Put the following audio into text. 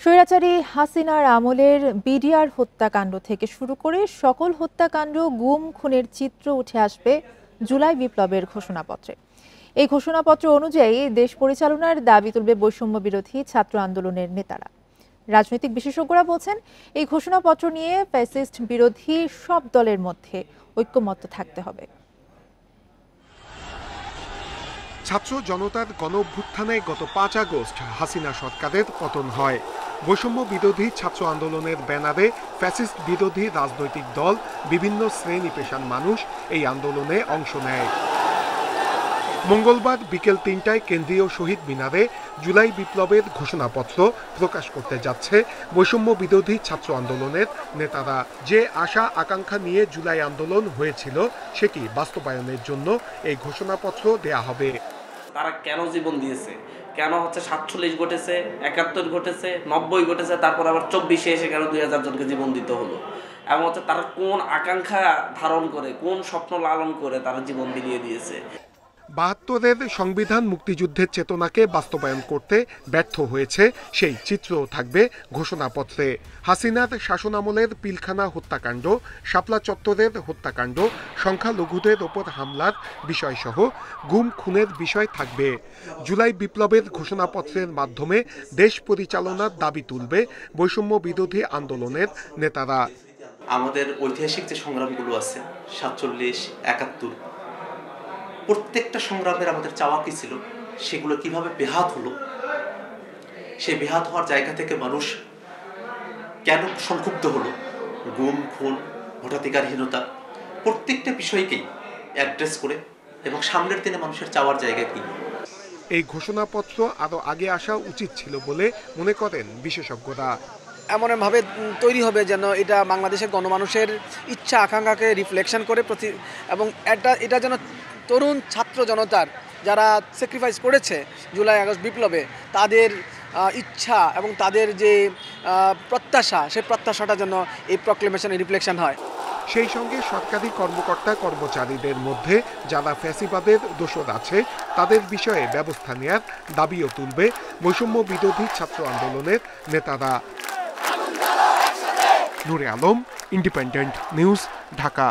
স্বৈরাচারী হাসিনার আমলের বিডিআর হত্যাকাণ্ড থেকে শুরু করে সকল হত্যাকাণ্ড, গুম, খুনের চিত্র উঠে আসবে জুলাই বিপ্লবের ঘোষণাপত্রে। এই ঘোষণাপত্র অনুযায়ী দেশ পরিচালনার দাবি তুলবে বৈষম্য বিরোধী ছাত্র আন্দোলনের নেতারা। রাজনৈতিক বিশেষজ্ঞরা বলছেন, এই ঘোষণাপত্র নিয়ে ফ্যাসিস্ট বিরোধী সব দলের মধ্যে ঐক্যমত্য থাকতে হবে। ছাত্র জনতার গণ অভ্যুত্থানে গত 5 আগস্ট হাসিনা সরকারের পতন হয়। বৈষম্য বিরোধী ছাত্র আন্দোলনের ব্যানারে ফ্যাসিস্ট বিরোধী রাজনৈতিক দল, বিভিন্ন শ্রেণী পেশার মানুষ এই আন্দোলনে অংশ নেয়। মঙ্গলবার বিকেল 3টায় কেন্দ্রীয় শহীদ মিনারে জুলাই বিপ্লবের ঘোষণাপত্র প্রকাশ করতে যাচ্ছে বৈষম্য বিরোধী ছাত্র আন্দোলনের নেতারা। যে আশা আকাঙ্ক্ষা নিয়ে জুলাই আন্দোলন হয়েছিল সেটি বাস্তবায়নের জন্য এই ঘোষণাপত্র দেয়া হবে। তারা কেন জীবন দিয়েছে, কেন 47 ঘটেছে, 71 ঘটেছে, 90 ঘটেছে, তারপর আবার 24-এ এসে কেন 2000 জনকে জীবন দিতে হলো, এবং তারা কোন আকাঙ্ক্ষা ধারণ করে, কোন স্বপ্ন লালন করে তারা জীবন বিলিয়ে দিয়েছে। 72-এর সংবিধান মুক্তিযুদ্ধের চেতনাকে বাস্তবায়ন করতে ব্যর্থ হয়েছে, সেই চিত্রও থাকবে ঘোষণাপত্রে। হাসিনার শাসনামলের পিলখানা হত্যাকাণ্ড, শাপলা চত্বরের হত্যাকাণ্ড, সংখ্যালঘুদের ওপর হামলার বিষয়সহ গুম খুনের বিষয় থাকবে। জুলাই বিপ্লবের ঘোষণাপত্রের মাধ্যমে দেশ পরিচালনার দাবি তুলবে বৈষম্য বিরোধী আন্দোলনের নেতারা। আমাদের ঐতিহাসিক যে সংগ্রামগুলো আছে, 47, 71, প্রত্যেকটা সংগ্রামের আমাদের চাওয়া কি ছিল, সেগুলো কিভাবে বেহাত হলো, সেই বেহাত হওয়ার জায়গা থেকে মানুষ কেন সংক্ষুব্ধ হলো, গুম খুন, ভোটাধিকারহীনতা, প্রত্যেকটা বিষয়কেই অ্যাড্রেস করে এবং সামনের দিনে মানুষের চাওয়ার জায়গা কি। এই ঘোষণাপত্র আরও আগে আসা উচিত ছিল বলে মনে করেন বিশেষজ্ঞরা। এমনভাবে তৈরি হবে যেন এটা বাংলাদেশের গণমানুষের ইচ্ছা আকাঙ্ক্ষাকে রিফ্লেকশন করে এবং এটা যেন তরুণ ছাত্র জনতার যারা স্যাক্রিফাইস করেছে জুলাই আগস্ট বিপ্লবে, তাদের ইচ্ছা এবং তাদের যে প্রত্যাশা, সেই প্রত্যাশাটা যেন এই প্রক্লেমেশনে রিফ্লেকশন হয়। সেই সঙ্গে সরকারি কর্মকর্তা কর্মচারীদের মধ্যে যারা ফ্যাসিবাদের দোষর আছে তাদের বিষয়ে ব্যবস্থা নেয়ার দাবিও তুলবে বৈষম্য বিরোধী ছাত্র আন্দোলনের নেতারা। নূরে আলম, ইন্ডিপেন্ডেন্ট নিউজ, ঢাকা।